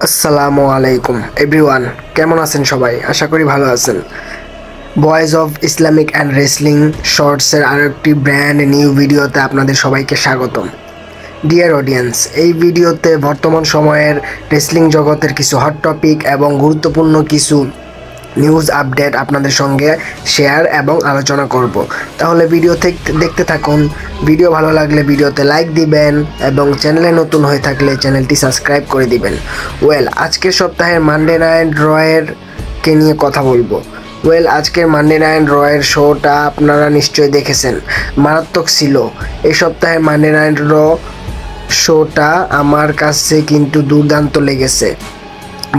আসসালামু আলাইকুম এভরিওয়ান, কেমন আছেন সবাই? আশা করি ভালো আছেন। Voice of Islamic and wrestling শর্টসের আরও একটি ব্র্যান্ড নিউ ভিডিওতে আপনাদের সবাইকে স্বাগতম। ডিয়ার অডিয়েন্স, এই ভিডিওতে বর্তমান সময়ের রেসলিং জগতের কিছু হট টপিক এবং গুরুত্বপূর্ণ কিছু নিউজ আপডেট আপনাদের সঙ্গে শেয়ার এবং আলোচনা করব। তাহলে ভিডিও দেখতে থাকুন। ভিডিও ভালো লাগলে ভিডিওতে লাইক দিবেন এবং চ্যানেলে নতুন হয়ে থাকলে চ্যানেলটি সাবস্ক্রাইব করে দিবেন। আজকের সপ্তাহের মানডে নাইট রয়ের কে নিয়ে কথা বলবো। আজকের মানডে নাইট রয়ের শোটা আপনারা নিশ্চয়ই দেখেছেন, মারাত্মক ছিল। এই সপ্তাহের মানডে নাইট র শোটা আমার কাছে কিন্তু দুর্দান্ত লেগেছে।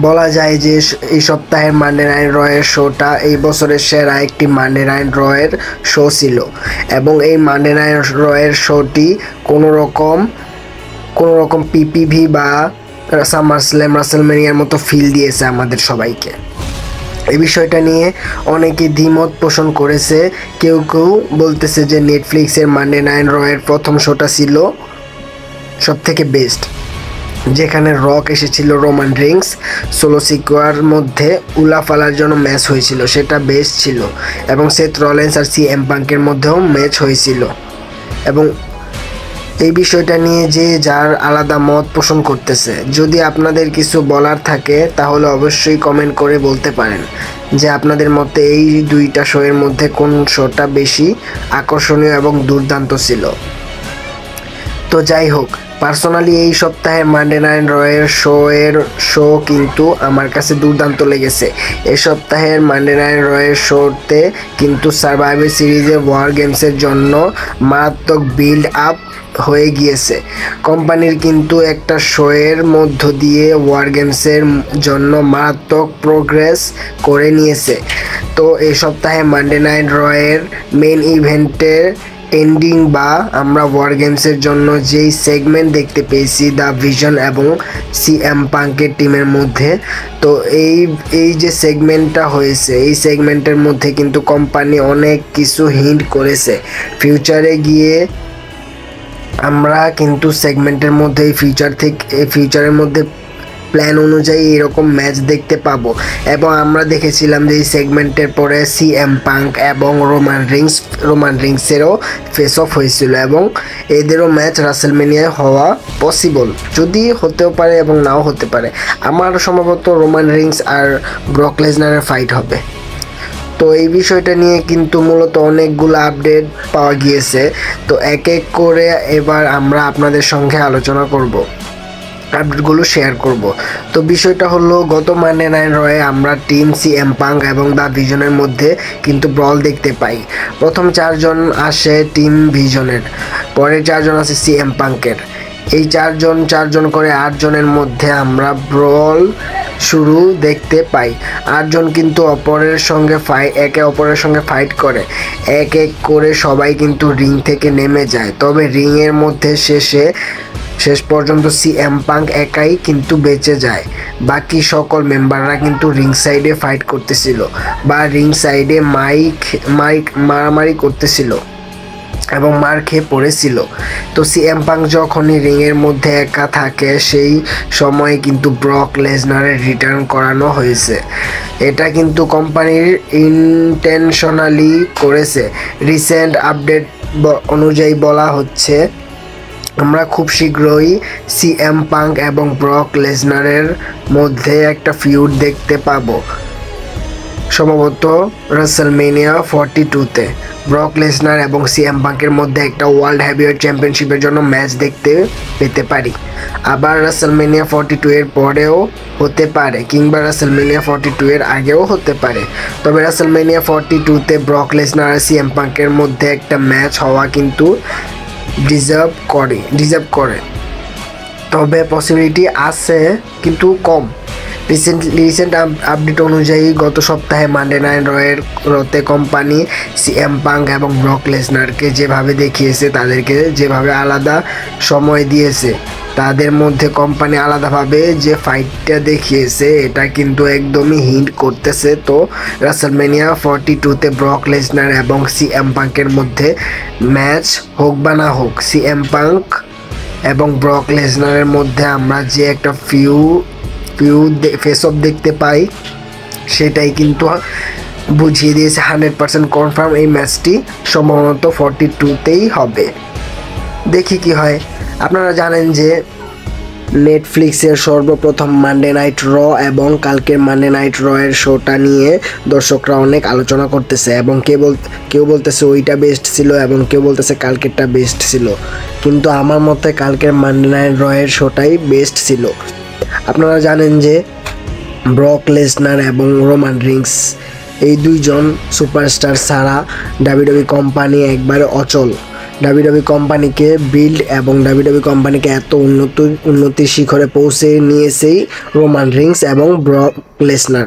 বলা যায় যে এই সপ্তাহের মানডে নাইট রয়ের শোটা এই বছরের সেরা একটি মানডে নাইট রয়ের শো ছিল এবং এই মানডে নাইট রয়ের শোটি কোনো রকম পিপিভি বা সামারস্ল্যাম রাসেলমেনিয়ার মতো ফিল দিয়েছে আমাদের সবাইকে। এই বিষয়টা নিয়ে অনেকে দ্বিমত পোষণ করেছে। কেউ বলতেছে যে নেটফ্লিক্সের মানডে নাইট রয়ের প্রথম শোটা ছিল সবথেকে বেস্ট, যেখানে রক এসেছিল রোমান রিংস সোলো সিকোয়ার মধ্যে উলাফালার জন্য ম্যাচ হয়েছিল, সেটা বেস্ট ছিল। এবং সেথ রলিন্স আর সিএম পাঙ্কের মধ্যেও ম্যাচ হয়েছিল। এবং এই বিষয়টা নিয়ে যে যার আলাদা মত পোষণ করতেছে। যদি আপনাদের কিছু বলার থাকে তাহলে অবশ্যই কমেন্ট করে বলতে পারেন যে আপনাদের মতে এই দুইটা শোয়ের মধ্যে কোন শোটা বেশি আকর্ষণীয় এবং দুর্দান্ত ছিল। তো যাই হোক, পার্সোনালি এই সপ্তাহের মানডে নাইট রয়ের শো কিন্তু আমার কাছে দুর্দান্ত লেগেছে। এই সপ্তাহের মানডে নাইট রয়ের শোতে কিন্তু সার্ভাইভার সিরিজের ওয়ার গেমসের জন্য মারাত্মক বিল্ড আপ হয়ে গিয়েছে। কোম্পানির কিন্তু একটা শোয়ের মধ্য দিয়ে ওয়ার গেমসের জন্য মারাত্মক প্রোগ্রেস করে নিয়েছে। তো এই সপ্তাহে মানডে নাইট রয়ের মেইন ইভেন্টের এন্ডিং বা আমরা ওয়ার গেমসের জন্য যেই সেগমেন্ট দেখতে পেয়েছি দ্য ভিশন এবং সিএম পাঙ্কের টিমের মধ্যে, তো এই যে সেগমেন্টটা হয়েছে এই সেগমেন্টের মধ্যে কিন্তু কোম্পানি অনেক কিছু হিন্ট করেছে। ফিউচারে গিয়ে আমরা কিন্তু সেগমেন্টের মধ্যে এই ফিউচারের মধ্যে প্ল্যান অনুযায়ী এরকম ম্যাচ দেখতে পাবো। এবং আমরা দেখেছিলাম যে এই সেগমেন্টের পরে সিএম পাঙ্ক এবং রোমান রিংসেরও ফেস অফ হয়েছিল এবং এদেরও ম্যাচ রাসেলমেনিয়ায় হওয়া পসিবল, যদি হতেও পারে এবং নাও হতে পারে। আমার সম্ভবত রোমান রিংস আর ব্রক লেসনারের ফাইট হবে। তো এই বিষয়টা নিয়ে কিন্তু মূলত অনেকগুলো আপডেট পাওয়া গিয়েছে। তো এক এক করে এবার আমরা আপনাদের সঙ্গে আলোচনা করব, আপডেটগুলো শেয়ার করব। তো বিষয়টা হলো, গত মানডে নাইট রয়ে আমরা টিম সিএম পাঙ্ক এবং দ্য ভিশনের মধ্যে কিন্তু ব্রল দেখতে পাই। প্রথম 4 জন আসে টিম ভিশনের, পরের 4 জন আসে সিএম পাঙ্কের। এই 4 জন করে 8 জনের মধ্যে আমরা ব্রল শুরু দেখতে পাই। 8 জন কিন্তু একে অপরের সঙ্গে ফাইট করে। এক এক করে সবাই কিন্তু রিং থেকে নেমে যায়। তবে রিংয়ের মধ্যে শেষ পর্যন্ত সিএম পাঙ্ক একাই কিন্তু বেঁচে যায়। বাকি সকল মেম্বাররা কিন্তু রিং সাইডে ফাইট করতেছিল বা রিং সাইডে মারামারি করতেছিল এবং মার খেয়ে পড়েছিল। তো সিএম পাঙ্ক যখনই রিংয়ের মধ্যে একা থাকে সেই সময় কিন্তু ব্রক লেসনারের রিটার্ন করানো হয়েছে। এটা কিন্তু কোম্পানির ইন্টেনশনালি করেছে। রিসেন্ট আপডেট অনুযায়ী বলা হচ্ছে আমরা খুব শীঘ্রই সিএম পাঙ্ক এবং ব্রক লেসনারের মধ্যে একটা ফিউড দেখতে পাবো, সম্ভবত রাসেলমেনিয়া 42-তে ব্রক লেসনার এবং সিএম পাঙ্কের মধ্যে একটা ওয়ার্ল্ড হেভিওয়েট চ্যাম্পিয়নশিপের জন্য ম্যাচ দেখতে পেতে পারি। আবার রাসেলমেনিয়া 42 এর পরেও হতে পারে কিংবা রাসেলমেনিয়া 42 এর আগেও হতে পারে। তবে রাসেলমেনিয়া 42-তে ব্রক লেসনার আর সিএম পাঙ্কের মধ্যে একটা ম্যাচ হওয়া কিন্তু ডিজার্ভ করে। তবে পসিবিলিটি আছে কিন্তু কম। রিসেন্ট আপডেট অনুযায়ী গত সপ্তাহে মানডে নাইট রতে কোম্পানি সিএম পাঙ্ক এবং ব্রক লেসনারকে যেভাবে দেখিয়েছে, তাদেরকে যেভাবে আলাদা সময় দিয়েছে, তাদের মধ্যে কোম্পানি আলাদাভাবে যে ফাইটটা দেখিয়েছে এটা কিন্তু একদমই হিন্ট করতেছে। তো রাসেলমেনিয়া 42-তে ব্রক লেসনার এবং সিএম পাঙ্কের মধ্যে ম্যাচ হোক বা না হোক, সিএম পাঙ্ক এবং ব্রক লেসনারের মধ্যে আমরা যে একটা ফেস অফ দেখতে পাই, সেটাই কিন্তু বুঝিয়ে দিয়েছে 100% কনফার্ম এই ম্যাচটি সম্ভবত 42তেই হবে। দেখি কি হয়। আপনারা জানেন যে নেটফ্লিক্সের সর্বপ্রথম মানডে নাইট র এবং কালকের মানডে নাইট র এর শোটা নিয়ে দর্শকরা অনেক আলোচনা করতেছে, এবং কেউ বলতেছে ওইটা বেস্ট ছিল এবং কেউ বলতেছে কালকেরটা বেস্ট ছিল, কিন্তু আমার মতে কালকের মানডে নাইট র এর শোটাই বেস্ট ছিল। আপনারা জানেন যে ব্রক লেসনার এবং রোমান রিংস এই দুইজন সুপারস্টার ছাড়া ডাব্লিউডাব্লিউই কোম্পানি একবারে অচল। ডাব্লিউডাব্লিউই কোম্পানিকে বিল্ড এবং ডাব্লিউডাব্লিউই কোম্পানিকে এত উন্নতির শিখরে পৌঁছে নিয়েছেই রোমান রিংস এবং ব্রক লেসনার।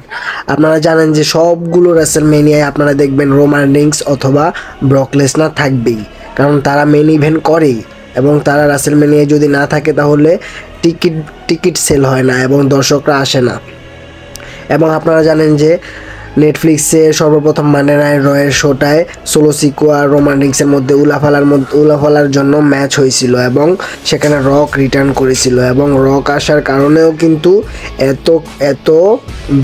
আপনারা জানেন যে সবগুলো রেসলম্যানিয়ায় আপনারা দেখবেন রোমান রিংস অথবা ব্রক লেসনার থাকবেই, কারণ তারা মেন ইভেন্ট করেই, এবং তারা রেসলম্যানিয়ায় যদি না থাকে তাহলে টিকিট সেল হয় না এবং দর্শকরা আসে না। এবং আপনারা জানেন যে নেটফ্লিক্সে সর্বপ্রথম মানডে নাইট র এর শোটায় সোলো সিকোয়া আর রোমান রিংসের মধ্যে উলাফালার জন্য ম্যাচ হয়েছিল, এবং সেখানে রক রিটার্ন করেছিল, এবং রক আসার কারণেও কিন্তু এত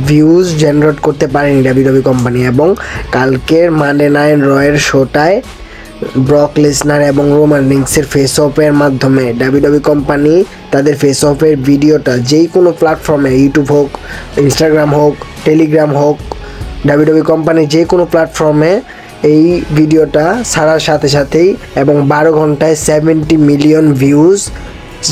ভিউজ জেনারেট করতে পারেনি ডাব্লিউডাব্লিউই কোম্পানি। এবং কালকের মানডে নাইট র এর শোটায় ব্রক লেসনার এবং রোমান রিংসের ফেস অফের মাধ্যমে ডাব্লিউডাব্লিউই কোম্পানি তাদের ফেস অফের ভিডিওটা যেই কোনো প্ল্যাটফর্মে, ইউটিউব হোক, ইনস্টাগ্রাম হোক, টেলিগ্রাম হোক, ডাব্লিউডাব্লিউই কোম্পানি যে কোনো প্ল্যাটফর্মে এই ভিডিওটা ছাড়ার সাথে সাথেই এবং 12 ঘন্টায় 70 মিলিয়ন ভিউজ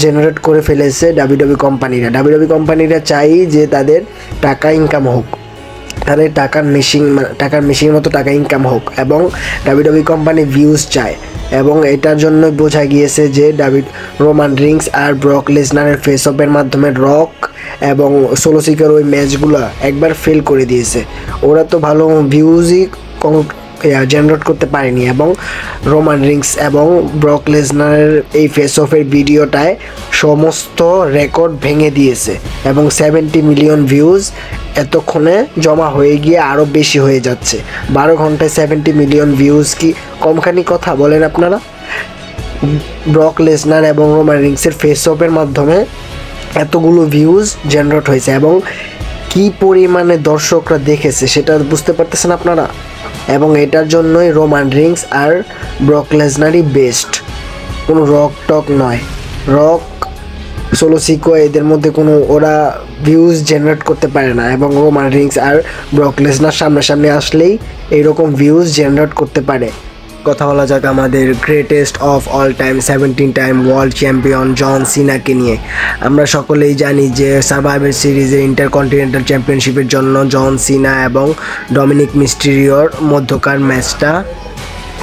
জেনারেট করে ফেলেছে ডাব্লিউডাব্লিউই কোম্পানিরা। ডাব্লিউডাব্লিউই কোম্পানিরা চাই যে তাদের টাকা ইনকাম হোক, তাদের টাকার মেশিনের মতো টাকা ইনকাম হোক, এবং ডাব্লিউডাব্লিউই কোম্পানি ভিউজ চায়, এবং এটার জন্য বোঝা গিয়েছে যে রোমান রিংস আর ব্রক লেসনারের ফেস অফের মাধ্যমে রক এবং সোলো সিকোয়ার ওই ম্যাচগুলো একবার ফেল করে দিয়েছে। ওরা তো ভালো ভিউজই জেনারেট করতে পারেনি, এবং রোমান রিংস এবং ব্রক লেসনারের এই ফেস অফের ভিডিওটায় সমস্ত রেকর্ড ভেঙে দিয়েছে, এবং 70 মিলিয়ন ভিউজ এতক্ষণে জমা হয়ে গিয়ে আরও বেশি হয়ে যাচ্ছে। 12 ঘন্টায় 70 মিলিয়ন ভিউজ কি কমখানি কথা বলেন আপনারা? ব্রক লেসনার এবং রোমান রিংসের ফেস অফের মাধ্যমে এতগুলো ভিউজ জেনারেট হয়েছে, এবং কি পরিমাণে দর্শকরা দেখেছে সেটা বুঝতে পারতেছেন আপনারা। এবং এটার জন্যই রোমান রিংস আর ব্রক লেসনারই বেস্ট, কোনো রক টক নয়। রক, সোলো সিকোয়া এদের মধ্যে কোনো ওরা ভিউজ জেনারেট করতে পারে না, এবং রোমান রিংস আর ব্রক লেসনার সামনাসামনি আসলেই এইরকম ভিউজ জেনারেট করতে পারে। কথা বলা যাক আমাদের greatest of all time 17 time world champion John সিনাকে নিয়ে। আমরা সকলেই জানি যে সার্ভাইভার সিরিজের ইন্টারকন্টিনেন্টাল চ্যাম্পিয়নশিপের জন্য জন সিনা এবং ডমিনিক মিস্টেরিওর মধ্যকার ম্যাচটা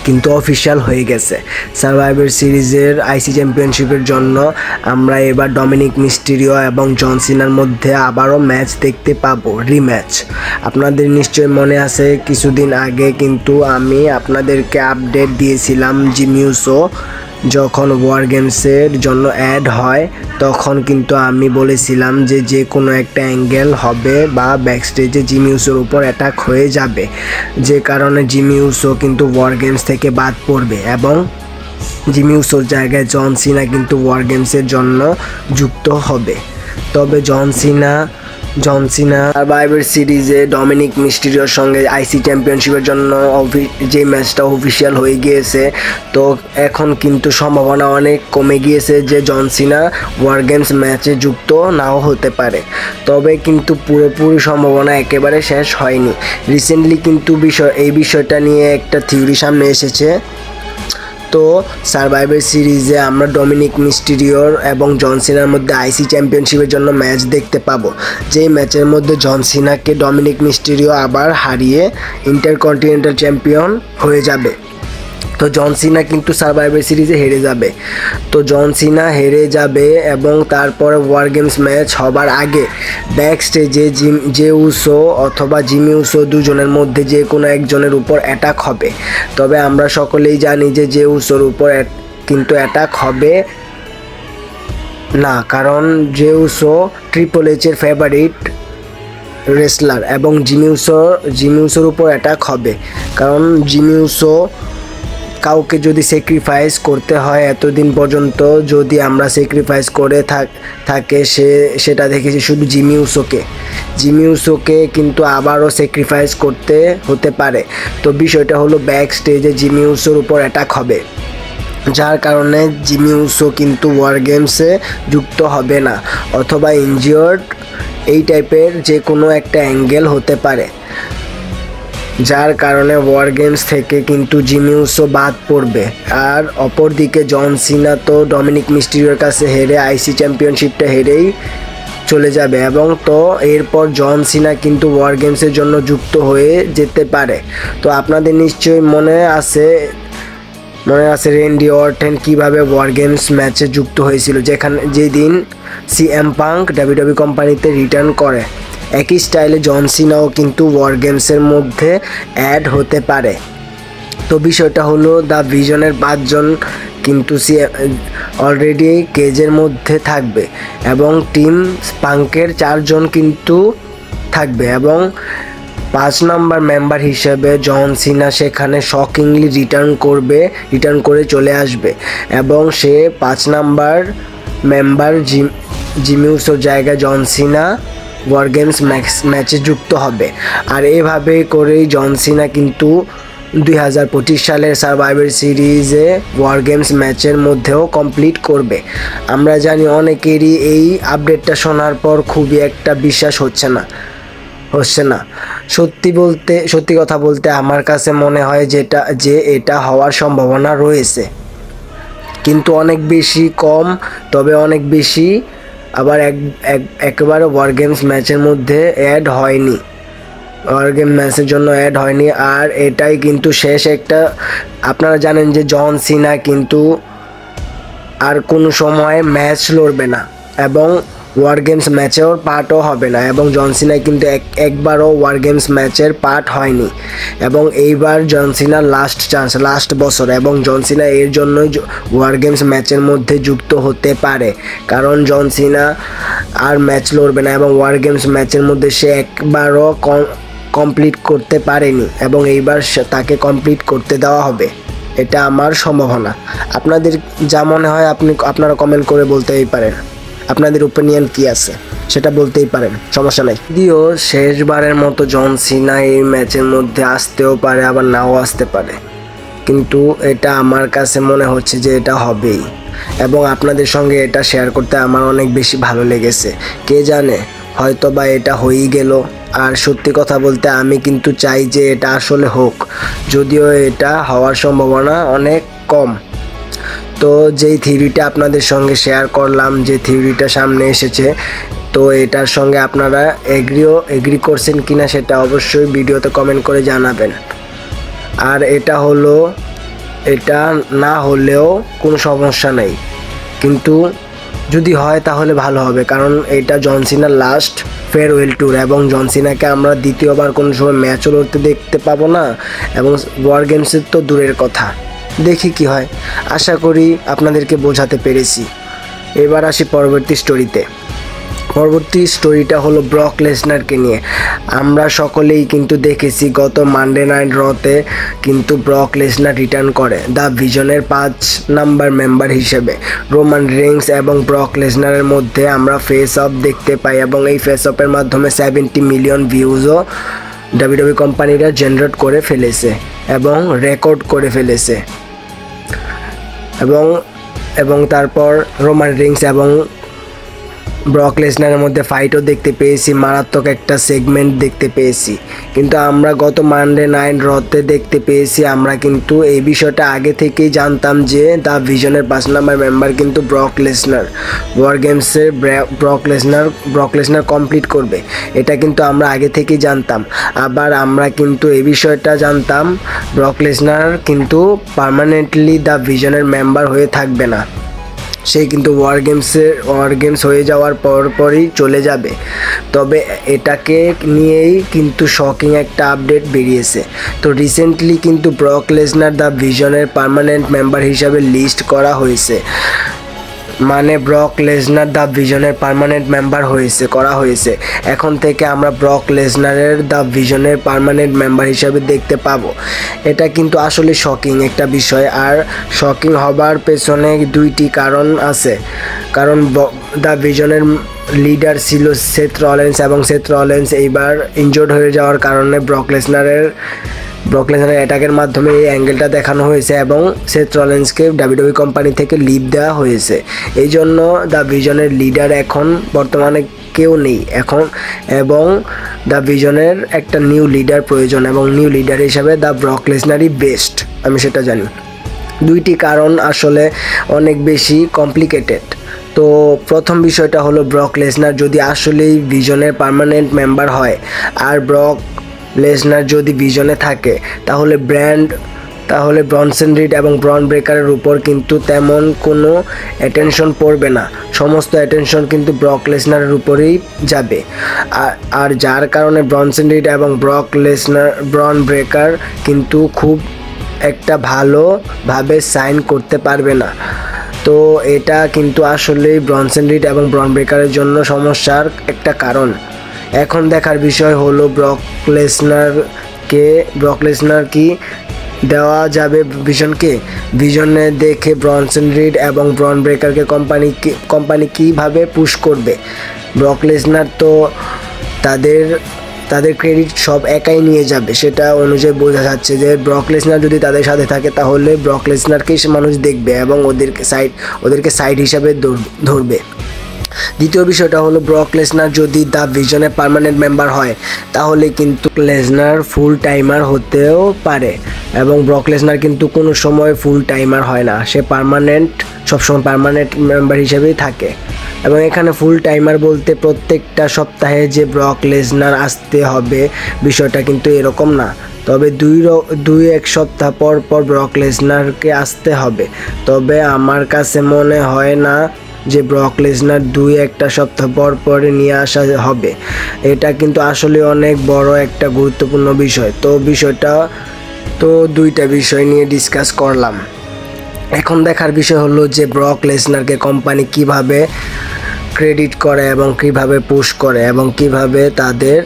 কিন্তু অফিশিয়াল হয়ে গেছে। সার্ভাইভার সিরিজের আইসি চ্যাম্পিয়নশিপের জন্য আমরা এবার ডমিনিক মিস্টেরিও এবং জন সিনার মধ্যে আবারও ম্যাচ দেখতে পাবো, রিম্যাচ। আপনাদের নিশ্চয়ই মনে আছে কিছুদিন আগে কিন্তু আমি আপনাদেরকে আপডেট দিয়েছিলাম জিমি উসো যখন ওয়ার গেমসের জন্য অ্যাড হয়, তখন কিন্তু আমি বলেছিলাম যে কোনো একটা অ্যাঙ্গেল হবে বা ব্যাকস্টেজে জিমি উসোর উপর অ্যাটাক হয়ে যাবে, যে কারণে জিমি উসো কিন্তু ওয়ার গেমস থেকে বাদ পড়বে, এবং জিমি উসোর জায়গায় জন সিনা কিন্তু ওয়ার গেমসের জন্য যুক্ত হবে। তবে জন সিনা সার্ভাইভার সিরিজে ডমিনিক মিস্টেরিওর সঙ্গে আইসি চ্যাম্পিয়নশিপের জন্য যে ম্যাচটা অফিশিয়াল হয়ে গিয়েছে, তো এখন কিন্তু সম্ভাবনা অনেক কমে গিয়েছে যে জন সিনা ওয়ার গেমস ম্যাচে যুক্ত নাও হতে পারে। তবে কিন্তু পুরোপুরি সম্ভাবনা একেবারে শেষ হয়নি। রিসেন্টলি কিন্তু এই বিষয়টা নিয়ে একটা থিওরি সামনে এসেছে। তো সার্ভাইভার সিরিজে আমরা ডমিনিক মিস্টেরিওর এবং জন সিনার মধ্যে আইসি চ্যাম্পিয়নশিপের জন্য ম্যাচ দেখতে পাবো, যেই ম্যাচের মধ্যে জন সিনাকে ডমিনিক মিস্টেরিও আবার হারিয়ে ইন্টারকন্টিনেন্টাল চ্যাম্পিয়ন হয়ে যাবে। তো জন সিনা কিন্তু সার্ভাইভার সিরিজে হেরে যাবে। তো জন সিনা হেরে যাবে এবং তারপরে ওয়ার গেমস ম্যাচ হবার আগে ব্যাক স্টেজে জে উসো অথবা জিমি উসো দুজনের মধ্যে যে কোনো একজনের উপর অ্যাটাক হবে। তবে আমরা সকলেই জানি যে জে উসোর উপর কিন্তু অ্যাটাক হবে না, কারণ জে উসো ট্রিপল এইচের ফেভারিট রেসলার, এবং জিমি উসোর উপর অ্যাটাক হবে, কারণ জিমি উসো কাউকে যদি স্যাক্রিফাইস করতে হয় এতদিন পর্যন্ত, যদি আমরা স্যাক্রিফাইস করে থাকে সেটা দেখেছি শুধু জিমি উসোকে কিন্তু আবারও স্যাক্রিফাইস করতে হতে পারে। তো বিষয়টা হলো ব্যাক স্টেজে জিমি উসোর উপর অ্যাটাক হবে, যার কারণে জিমি উসো কিন্তু ওয়ার গেমসে যুক্ত হবে না, অথবা ইনজিওর্ড, এই টাইপের যে কোনো একটা অ্যাঙ্গেল হতে পারে, যার কারণে ওয়ার গেমস থেকে কিন্তু জিমি উসো বাদ পড়বে। আর অপরদিকে জন সিনা তো ডমিনিক মিস্টিরিওর কাছে হেরে আইসি চ্যাম্পিয়নশিপটা হেরেই চলে যাবে, এবং তো এরপর জন সিনা কিন্তু ওয়ার গেমসের জন্য যুক্ত হয়ে যেতে পারে। তো আপনাদের নিশ্চয়ই মনে আছে রেন্ডি অর্টেন কীভাবে ওয়ার গেমস ম্যাচে যুক্ত হয়েছিল, যেদিন সিএম পাঙ্ক ডাব্লিউডাব্লিউই কোম্পানিতে রিটার্ন করে। একই স্টাইলে জন সিনাও কিন্তু ওয়ার গেমসের মধ্যে অ্যাড হতে পারে। তো বিষয়টা হলো দ্য ভিশনের 5 জন কিন্তু অলরেডি কেজের মধ্যে থাকবে, এবং টিম পাঙ্কের 4 জন কিন্তু থাকবে, এবং 5 নাম্বার মেম্বার হিসেবে জন সিনা সেখানে শকিংলি রিটার্ন করে চলে আসবে, এবং সে 5 নাম্বার মেম্বার জিমি উসোর জায়গায় জন সিনা ওয়ার গেমস ম্যাচে যুক্ত হবে। আর এভাবে করেই জন সিনা কিন্তু 2025 সালের সার্ভাইভার সিরিজে ওয়ার গেমস ম্যাচের মধ্যেও কমপ্লিট করবে। আমরা জানি অনেকেরই এই আপডেটটা শোনার পর খুবই একটা বিশ্বাস হচ্ছে না। সত্যি কথা বলতে আমার কাছে মনে হয় যে এটা হওয়ার সম্ভাবনা রয়েছে, কিন্তু অনেক বেশি কম, তবে অনেক বেশি আবার একেবারে ওয়ার গেমস ম্যাচের মধ্যে অ্যাড হয়নি, ওয়ার গেম ম্যাচের জন্য অ্যাড হয়নি। আর এটাই কিন্তু শেষ একটা, আপনারা জানেন যে জন সিনা কিন্তু আর কোনো সময় ম্যাচ লড়বে না, এবং ওয়ার গেমস ম্যাচেও পার্টও হবে না, এবং জন সিনা কিন্তু একবারও ওয়ার গেমস ম্যাচের পার্ট হয়নি, এবং এইবার জন সিনার লাস্ট চান্স, লাস্ট বছর, এবং জন সিনা এর জন্যই ওয়ার গেমস ম্যাচের মধ্যে যুক্ত হতে পারে, কারণ জন সিনা আর ম্যাচ লড়বে না, এবং ওয়ার গেমস ম্যাচের মধ্যে সে একবারও কমপ্লিট করতে পারেনি, এবং এইবার তাকে কমপ্লিট করতে দেওয়া হবে। এটা আমার সম্ভাবনা। আপনাদের যা মনে হয় আপনারা কমেন্ট করে বলতেই পারেন, আপনাদের ওপিনিয়ন কি আছে সেটা বলতেই পারেন, সমস্যা নাই। যদিও শেষবারের মতো জন সিনা এই ম্যাচের মধ্যে আসতেও পারে, আবার নাও আসতে পারে, কিন্তু এটা আমার কাছে মনে হচ্ছে যে এটা হবেই, এবং আপনাদের সঙ্গে এটা শেয়ার করতে আমার অনেক বেশি ভালো লেগেছে। কে জানে, হয়তো বা এটা হয়েই গেল। আর সত্যি কথা বলতে আমি কিন্তু চাই যে এটা আসলে হোক, যদিও এটা হওয়ার সম্ভাবনা অনেক কম। তো যেই থিওরিটা আপনাদের সঙ্গে শেয়ার করলাম, যে থিওরিটা সামনে এসেছে, তো এটার সঙ্গে আপনারা এগ্রি করছেন কিনা সেটা অবশ্যই ভিডিওতে কমেন্ট করে জানাবেন। আর এটা না হলেও কোনো সমস্যা নেই, কিন্তু যদি হয় তাহলে ভালো হবে, কারণ এটা জন সিনার লাস্ট ফেয়ারওয়েল ট্যুর, এবং জন সিনাকে আমরা দ্বিতীয়বার কোনো সময় ম্যাচও লড়তে দেখতে পাবো না, এবং ওয়ার গেমসের তো দূরের কথা। দেখি কি হয়, আশা করি আপনাদেরকে বোঝাতে পেরেছি। এবার আসি পরবর্তী স্টোরিটা হলো ব্রক লেসনারকে নিয়ে। আমরা সকলেই কিন্তু দেখেছি গত মানডে নাইট রতে কিন্তু ব্রক লেসনার রিটার্ন করে দ্য ভিশনের 5 নাম্বার মেম্বার হিসেবে। রোমান রেইন্স এবং ব্রক লেসনারের মধ্যে আমরা ফেস অফ দেখতে পাই, এবং এই ফেস অফের মাধ্যমে 70 মিলিয়ন ভিউজও ডাব্লিউডাব্লিউই কোম্পানিরা জেনারেট করে ফেলেছে এবং রেকর্ড করে ফেলেছে। এবং তারপর রোমান রেইন্স এবং ব্রক লেসনারের মধ্যে ফাইটও দেখতে পেয়েছি, মারাত্মক একটা সেগমেন্ট দেখতে পেয়েছি। কিন্তু আমরা গত মানডে নাইট রতে দেখতে পেয়েছি, আমরা কিন্তু এই বিষয়টা আগে থেকেই জানতাম যে দ্য ভিশনের 5 নাম্বার মেম্বার কিন্তু ব্রক লেসনার, ওয়ার গেমসের ব্রক লেসনার কমপ্লিট করবে, এটা কিন্তু আমরা আগে থেকেই জানতাম। আবার আমরা কিন্তু এই বিষয়টা জানতাম ব্রক লেসনার কিন্তু পার্মানেন্টলি দ্য ভিশনের মেম্বার হয়ে থাকবে না, সে কিন্তু ওয়ার গেমস হয়ে যাওয়ার পরই চলে যাবে। তবে এটাকে নিয়েই কিন্তু শকিং একটা আপডেট বেরিয়েছে। তো রিসেন্টলি কিন্তু ব্রক লেসনার দ্য ভিশনের পার্মানেন্ট মেম্বার হিসাবে লিস্ট করা হয়েছে। মানে ব্রক লেসনার দ্য ভিশনের পার্মানেন্ট মেম্বার করা হয়েছে। এখন থেকে আমরা ব্রক লেসনারের দ্য ভিশনের পার্মানেন্ট মেম্বার হিসাবে দেখতে পাবো। এটা কিন্তু আসলে শকিং একটা বিষয়, আর শকিং হবার পেছনে দুইটি কারণ আছে। কারণ দ্য ভিশনের লিডার ছিল সেথ রলিন্স, এবং সেথ রলিন্স এইবার ইনজোর্ড হয়ে যাওয়ার কারণে ব্রক লেসনারের অ্যাটাকের মাধ্যমে এই অ্যাঙ্গেলটা দেখানো হয়েছে, এবং সেথ রলিন্সকে ডাব্লিউডাব্লিউই কোম্পানি থেকে লিভ দেওয়া হয়েছে। এই জন্য দ্য ভিশনের লিডার এখন বর্তমানে কেউ নেই এখন, এবং দ্য ভিশনের একটা নিউ লিডার প্রয়োজন, এবং নিউ লিডার হিসাবে দ্য ব্রক লেসনারই বেস্ট, আমি সেটা জানি। দুইটি কারণ আসলে অনেক বেশি কমপ্লিকেটেড। তো প্রথম বিষয়টা হলো, ব্রক লেসনার যদি আসলেই ভিশনের পার্মানেন্ট মেম্বার হয়, আর ব্রক লেসনার যদি ভিশনে থাকে, তাহলে ব্রনসন রিড এবং ব্রন ব্রেকারের উপর কিন্তু তেমন কোনো অ্যাটেনশন পড়বে না। সমস্ত অ্যাটেনশন কিন্তু ব্রক লেসনারের উপরেই যাবে, আর যার কারণে ব্রনসন রিড এবং ব্রন ব্রেকার কিন্তু খুব একটা ভালোভাবে সাইন করতে পারবে না। তো এটা কিন্তু আসলেই ব্রনসন রিড এবং ব্রন ব্রেকারের জন্য সমস্যার একটা কারণ। এখন দেখার বিষয় হলো ব্রক লেসনার কি দেওয়া যাবে ভিশনে দেখে ব্রনসন রিড এবং ব্রন ব্রেকারকে কোম্পানি কিভাবে পুশ করবে। ব্রক লেসনার তো তাদের ক্রেডিট সব একাই নিয়ে যাবে, সেটা অনুযায়ী বোঝা যাচ্ছে যে ব্রক লেসনার যদি তাদের সাথে থাকে, তাহলে ব্রক লেসনারকেই মানুষ দেখবে এবং ওদেরকে সাইড হিসাবে ধরবে। দ্বিতীয় বিষয়টা হলো, ব্রক লেসনার যদি দ্য ভিশনের পার্মানেন্ট মেম্বার হয়, তাহলে কিন্তু লেসনার ফুল টাইমার হতেও পারে, এবং ব্রক লেসনার কিন্তু কোনো সময় ফুল টাইমার হয় না, সে সবসময় পার্মানেন্ট মেম্বার হিসেবেই থাকে। এবং এখানে ফুল টাইমার বলতে প্রত্যেকটা সপ্তাহে যে ব্রক লেসনার আসতে হবে বিষয়টা কিন্তু এরকম না, তবে দুই এক সপ্তাহ পর ব্রক লেসনারকে আসতে হবে। তবে আমার কাছে মনে হয় না যে ব্রক লেসনার একটা সপ্তাহ পর নিয়ে আসা হবে। এটা কিন্তু আসলে অনেক বড় একটা গুরুত্বপূর্ণ বিষয়। তো দুইটা বিষয় নিয়ে ডিসকাস করলাম। এখন দেখার বিষয় হলো যে ব্রক লেসনারকে কোম্পানি কিভাবে ক্রেডিট করে এবং কিভাবে পুশ করে এবং কিভাবে তাদের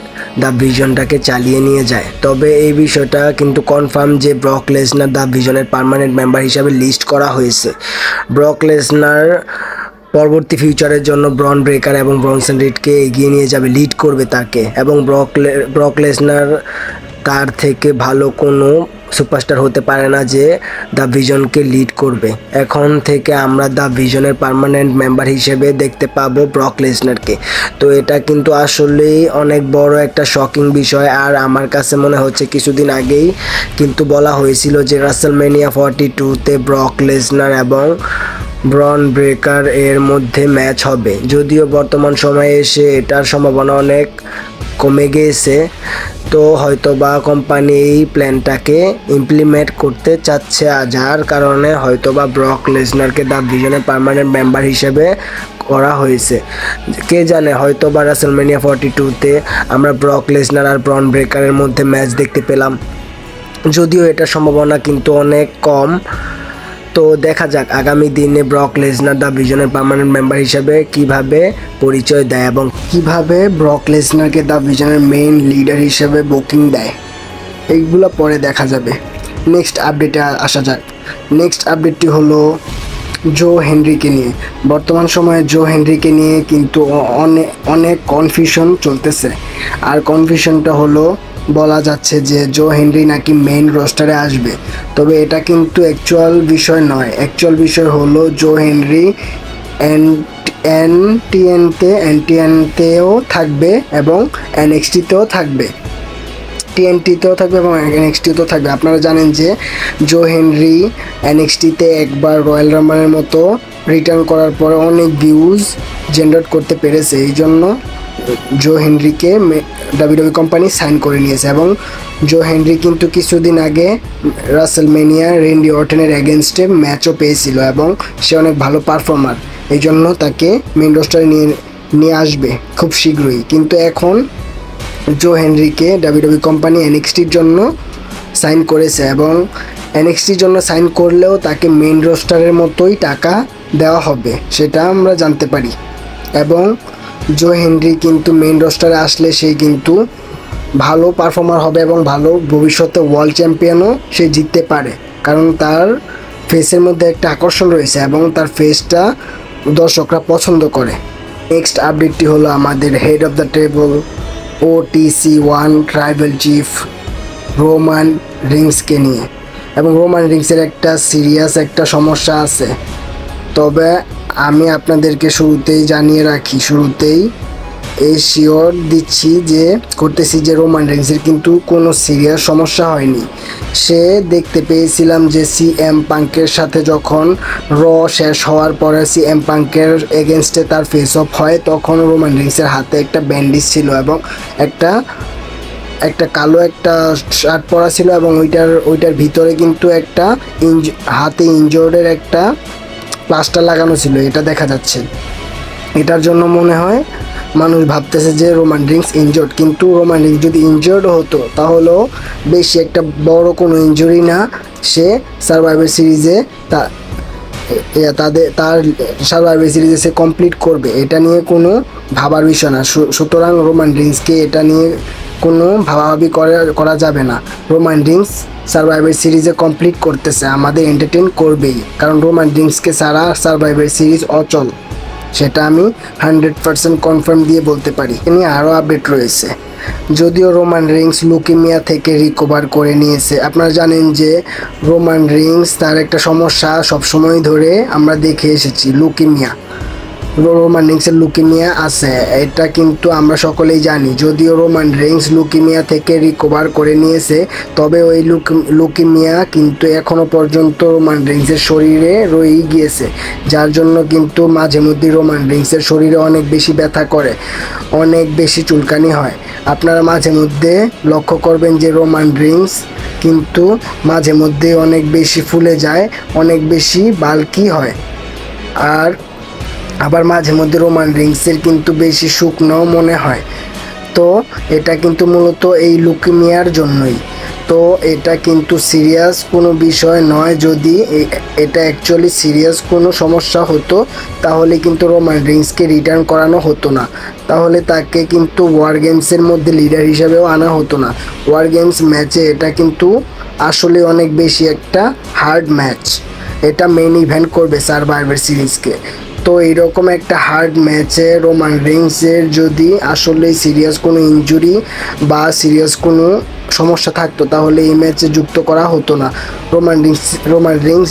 দ্য ভিশনটাকে চালিয়ে নিয়ে যায়। তবে এই বিষয়টা কিন্তু কনফার্ম যে ব্রক লেসনার দ্য ভিশনের পার্মানেন্ট মেম্বার হিসাবে লিস্ট করা হয়েছে। ব্রক লেসনার পরবর্তী ফিউচারের জন্য ব্রন ব্রেকার এবং ব্রনসন রিডকে এগিয়ে নিয়ে যাবে, লিড করবে তাকে, এবং ব্রক লেসনার তার থেকে ভালো কোনো সুপারস্টার হতে পারে না যে দ্য ভিশনকে লিড করবে। এখন থেকে আমরা দ্য ভিশনের পার্মানেন্ট মেম্বার হিসেবে দেখতে পাবো ব্রক লেসনারকে। তো এটা কিন্তু আসলেই অনেক বড় একটা শকিং বিষয়। আর আমার কাছে মনে হচ্ছে কিছুদিন আগেই কিন্তু বলা হয়েছিল যে রাসেলমেনিয়া 42-তে ব্রক লেসনার এবং ব্রন ব্রেকার এর মধ্যে ম্যাচ হবে। যদিও বর্তমান সময়ে এসে এটার সম্ভাবনা অনেক কমে গিয়েছে, তো হয়তোবা কোম্পানি এই প্ল্যানটাকে ইমপ্লিমেন্ট করতে চাচ্ছে, যার কারণে হয়তোবা ব্রক লেসনারকে দ্য ভিশনের পার্মানেন্ট মেম্বার হিসেবে করা হয়েছে। কে জানে, হয়তোবা রাসেলমেনিয়া 42-তে আমরা ব্রক লেসনার আর ব্রন ব্রেকারের মধ্যে ম্যাচ দেখতে পেলাম, যদিও এটার সম্ভাবনা কিন্তু অনেক কম। তো দেখা যাক আগামী দিনে ব্রক লেসনার দ্য ভিশনের পার্মানেন্ট মেম্বার হিসেবে কিভাবে পরিচয় দেয় এবং কিভাবে ব্রক লেসনারকে দ্য ভিশনের মেইন লিডার হিসেবে বুকিং দেয়, এইগুলো পরে দেখা যাবে। নেক্সট আপডেটে আসা যাক। নেক্সট আপডেটটি হলো জো হেনরিকে নিয়ে। বর্তমান সময়ে জো হেনরিকে নিয়ে কিন্তু অনেক কনফিউশন চলতেছে, আর কনফিউশনটা হলো বলা যাচ্ছে যে জো হেনরি নাকি মেইন রোস্টারে আসবে। তবে এটা কিন্তু অ্যাকচুয়াল বিষয় নয়। অ্যাকচুয়াল বিষয় হলো জো হেনরি এনটিএনতেও থাকবে এবং এনএক্সটিতেও থাকবে, টিএনটিতেও থাকবে এবং এনএক্সটিতেও থাকবে। আপনারা জানেন যে জো হেনরি এনএক্সটিতে একবার রয়্যাল রাম্বলের মতো রিটার্ন করার পরে অনেক ভিউজ জেনারেট করতে পেরেছে, এই জন্য জো হেনরিকে ডাব্লিউডাব্লিউই কোম্পানি সাইন করে নিয়েছে। এবং জো হেনরি কিন্তু কিছুদিন আগে রাসেলমেনিয়া রেন্ডি অর্টনের এগেনস্টে ম্যাচও পেয়েছিল এবং সে অনেক ভালো পারফর্মার, এই জন্য তাকে মেইন রোস্টারে নিয়ে আসবে খুব শীঘ্রই। কিন্তু এখন জো হেনরিকে ডাব্লিউডাব্লিউই কোম্পানি এনএক্সটির জন্য সাইন করেছে, এবং এনএক্সটির জন্য সাইন করলেও তাকে মেইন রোস্টারের মতোই টাকা দেওয়া হবে সেটা আমরা জানতে পারি। এবং জো হেনরি কিন্তু মেইন রোস্টারে আসলে সে কিন্তু ভালো পারফর্মার হবে এবং ভালো ভবিষ্যতে ওয়ার্ল্ড চ্যাম্পিয়নও সে জিততে পারে, কারণ তার ফেসের মধ্যে একটা আকর্ষণ রয়েছে এবং তার ফেসটা দর্শকরা পছন্দ করে। নেক্সট আপডেটটি হলো আমাদের head of the table OTC1 tribal chief Roman রিংসকে নিয়ে। এবং রোমান রিংসের একটা সিরিয়াস একটা সমস্যা আছে, তবে আমি আপনাদেরকে শুরুতেই জানিয়ে রাখি, শুরুতেই এই শিওর দিচ্ছি যে করতেছি যে রোমান রিংসের কিন্তু কোনো সিরিয়াস সমস্যা হয়নি। সে দেখতে পেয়েছিলাম যে CM পাঙ্কের সাথে যখন শেষ হওয়ার পরে CM পাঙ্কের এগেনস্টে তার ফেস অফ হয়, তখন রোমান রিংসের হাতে একটা ব্যান্ডেজ ছিল এবং একটা কালো একটা শার্ট পরা ছিল এবং ওইটার ভিতরে কিন্তু একটা হাতে ইনজোর্ডের একটা প্লাস্টার লাগানো ছিল, এটা দেখা যাচ্ছে। এটার জন্য মনে হয় মানুষ ভাবতেছে যে রোমান রিংস ইনজোর্ড, কিন্তু রোমান রিংস যদি ইনজোর্ড হতো তাহলেও বেশি একটা বড় কোনো ইনজুরি না, সে সার্ভাইভার সিরিজে তার সার্ভাইভার সিরিজে সে কমপ্লিট করবে, এটা নিয়ে কোনো ভাবার বিষয় না। সুতরাং রোমান রিংসকে এটা নিয়ে কোনো ভাবাভাবি করা যাবে না। রোমান রিংস সার্ভাইভার সিরিজে কমপ্লিট করতেছে, আমাদের এন্টারটেইন করবেই, কারণ রোমান রিংসকে ছাড়া সার্ভাইভার সিরিজ অচল, সেটা আমি 100% কনফার্ম দিয়ে বলতে পারি। এ নিয়ে আরও আপডেট রয়েছে। যদিও রোমান রিংস লুকেমিয়া থেকে রিকভার করে নিয়েছে, আপনারা জানেন যে রোমান রিংস তার একটা সমস্যা সবসময় ধরে আমরা দেখে এসেছি, লুকেমিয়া। রোমান রিংসের লুকেমিয়া আছে, এটা কিন্তু আমরা সকলেই জানি। যদিও রোমান রিংস লুকেমিয়া থেকে রিকভার করে নিয়েছে, তবে ওই লুকেমিয়া কিন্তু এখনও পর্যন্ত রোমান রিংসের শরীরে রয়েই গিয়েছে, যার জন্য কিন্তু মাঝে মধ্যে রোমান রিংসের শরীরে অনেক বেশি ব্যথা করে, অনেক বেশি চুলকানি হয়। আপনারা মাঝে মধ্যে লক্ষ্য করবেন যে রোমান রিংস কিন্তু মাঝে মধ্যে অনেক বেশি ফুলে যায়, অনেক বেশি বাল্কি হয়, আর আবার মাঝে মধ্যে রোমান রিংসের কিন্তু বেশি শুকনো মনে হয়। তো এটা কিন্তু মূলত এই লুকেমিয়ার জন্যই। তো এটা কিন্তু সিরিয়াস কোনো বিষয় নয়। যদি এটা অ্যাকচুয়ালি সিরিয়াস কোনো সমস্যা হতো তাহলে কিন্তু রোমান রিংসকে রিটার্ন করানো হতো না, তাহলে তাকে কিন্তু ওয়ার গেমসের মধ্যে লিডার হিসাবেও আনা হতো না। ওয়ার গেমস ম্যাচে এটা কিন্তু আসলে অনেক বেশি একটা হার্ড ম্যাচ, এটা মেইন ইভেন্ট করবে সার্ভাইভার সিরিজকে। তো এইরকম একটা হার্ড ম্যাচে রোমান রিংসের যদি আসলে সিরিয়াস কোনো ইনজুরি বা সিরিয়াস কোনো সমস্যা থাকতো তাহলে এই ম্যাচে যুক্ত করা হতো না। রোমান রিংস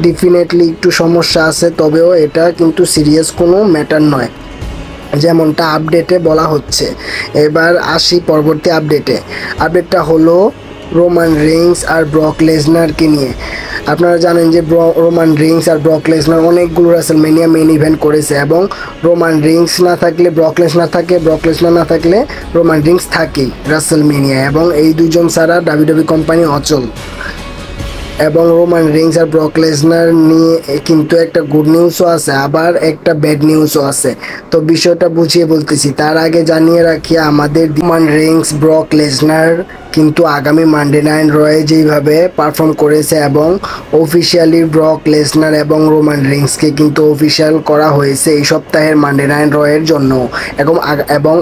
ডেফিনেটলি একটু সমস্যা আছে, তবেও এটা কিন্তু সিরিয়াস কোনো ম্যাটার নয়, যেমনটা আপডেটে বলা হচ্ছে। এবার আসি পরবর্তী আপডেটটা হলো রোমান রিংস আর ব্রক লেসনারকে নিয়ে। আপনারা জানেন যে রোমান রিংস আর ব্রক লেসনার অনেকগুলো রাসেলমেনিয়া মেইন ইভেন্ট করেছে, এবং রোমান রিংস না থাকলে ব্রক লেসনার থাকে, ব্রক লেসনার না থাকলে রোমান রিংস থাকেই রাসেলমেনিয়া, এবং এই দুজন ছাড়া ডাব্লিউডাব্লিউই কোম্পানি অচল। এবং রোমান রিংস আর ব্রক লেসনার নিয়ে কিন্তু একটা গুড নিউজও আছে, আবার একটা ব্যাড নিউজও আছে। তো বিষয়টা বুঝিয়ে বলতেছি, তার আগে জানিয়ে রাখি আমাদের রোমান রিংস ব্রক লেসনার কিন্তু আগামী মানডে নাইট রয়ে যেইভাবে পারফর্ম করেছে, এবং অফিসিয়ালি ব্রক লেসনার এবং রোমান রিংসকে কিন্তু অফিসিয়াল করা হয়েছে এই সপ্তাহের মানডে নাইট রয়ের জন্য, এবং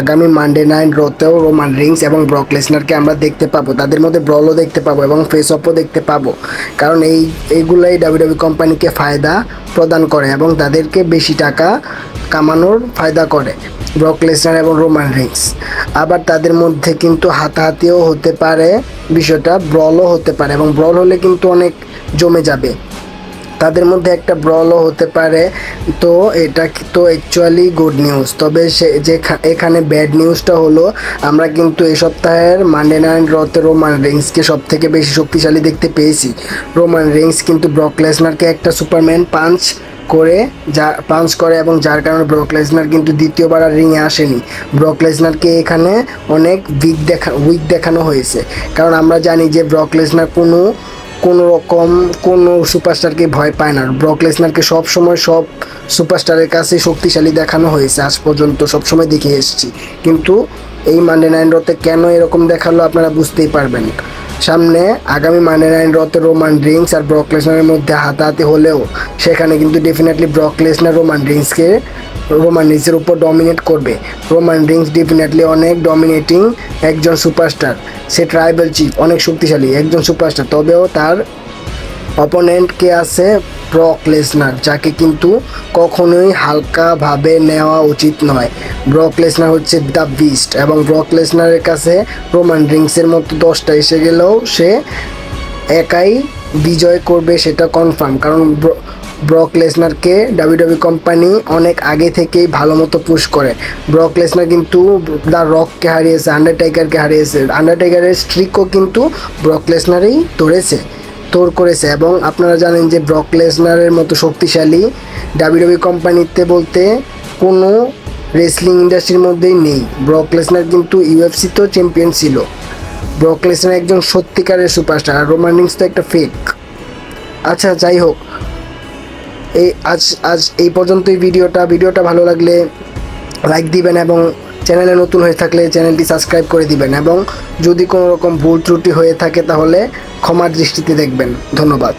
আগামী মানডে নাইট রতেও রোমান রিংস এবং ব্রক লেসনারকে আমরা দেখতে পাবো, তাদের মধ্যে ব্রলও দেখতে পাবো এবং ফেস অফও দেখতে পাবো, কারণ এইগুলাই ডাব্লিউডাব্লিউই কোম্পানিকে ফায়দা প্রদান করে এবং তাদেরকে বেশি টাকা কামানোর ফায়দা করে ব্রক লেসনার এবং রোমান রিংস। আবার তাদের মধ্যে কিন্তু হাতাহাতিও হতে পারে, বিষয়টা ব্রলও হতে পারে, এবং ব্রল হলে কিন্তু অনেক জমে যাবে, তাদের মধ্যে একটা ব্রলও হতে পারে। তো এটা তো অ্যাকচুয়ালি গুড নিউজ। তবে এখানে ব্যাড নিউজটা হলো আমরা কিন্তু এই সপ্তাহের মানডে নাইট রতে রোমান রিংসকে সব থেকে বেশি শক্তিশালী দেখতে পেয়েছি। রোমান রিংস কিন্তু ব্রক লেসনারকে একটা সুপারম্যান পাঞ্চ করে এবং যার কারণে ব্রক লেসনার কিন্তু দ্বিতীয়বার আর রিংয়ে আসেনি। ব্রক লেসনারকে এখানে অনেক উইক দেখানো হয়েছে, কারণ আমরা জানি যে ব্রক লেসনার কোনো রকম কোনো সুপারস্টারকে ভয় পায় না। ব্রক লেসনারকে সবসময় সব সুপারস্টারের কাছে শক্তিশালী দেখানো হয়েছে, আজ পর্যন্ত সবসময় দেখে এসেছি, কিন্তু এই মানডে নাইট রতে কেন এরকম দেখালো আপনারা বুঝতেই পারবেন। সামনে আগামী মানি লাইন রতে রোমান রিংস আর ব্রক লেসনারের মধ্যে হাতাহাতি হলেও সেখানে কিন্তু ডেফিনেটলি ব্রক লেসনার রোমান রিংসের উপর ডমিনেট করবে। রোমান রিংস ডেফিনেটলি অনেক ডমিনেটিং একজন সুপারস্টার, সে ট্রাইবাল চিফ, অনেক শক্তিশালী একজন সুপারস্টার। তবেও তার অপোনেন্ট কে আছে ব্রক লেসনার, যাকে কিন্তু কখনোই হালকাভাবে নেওয়া উচিত নয়। ব্রক লেসনার হচ্ছে দ্য বিস্ট এবং ব্রক লেসনারের কাছে রোমান রিংসের মতো 10টা এসে গেলেও সে একাই বিজয় করবে, সেটা কনফার্ম। কারণ ব্রক লেসনারকে ডাব্লিউডাব্লিউই কোম্পানি অনেক আগে থেকেই ভালো মতো পুশ করে। ব্রক লেসনার কিন্তু দ্য রককে হারিয়েছে, আন্ডারটেকারকে হারিয়েছে, আন্ডারটেকারের স্ট্রিকও কিন্তু ব্রক লেসনারই তোর করেছে। এবং আপনারা জানেন যে ব্রক লেসনারের মতো শক্তিশালী ডাব্লিউডাব্লিউই কোম্পানিতে বলতে কোনো রেসলিং ইন্ডাস্ট্রির মধ্যেই নেই। ব্রক লেসনার কিন্তু ইউএফসিতেও চ্যাম্পিয়ন ছিল। ব্রক লেসনার একজন সত্যিকারের সুপারস্টার, আর রোমান রিংস তো একটা ফেক। আচ্ছা, যাই হোক, আজ এই পর্যন্তই ভিডিওটা ভালো লাগলে লাইক দিবেন এবং চ্যানেলে নতুন হয়ে থাকলে চ্যানেলটি সাবস্ক্রাইব করে দিবেন এবং যদি কোনো রকম ভুল ত্রুটি হয়ে থাকে তাহলে ক্ষমার দৃষ্টিতে দেখবেন। ধন্যবাদ।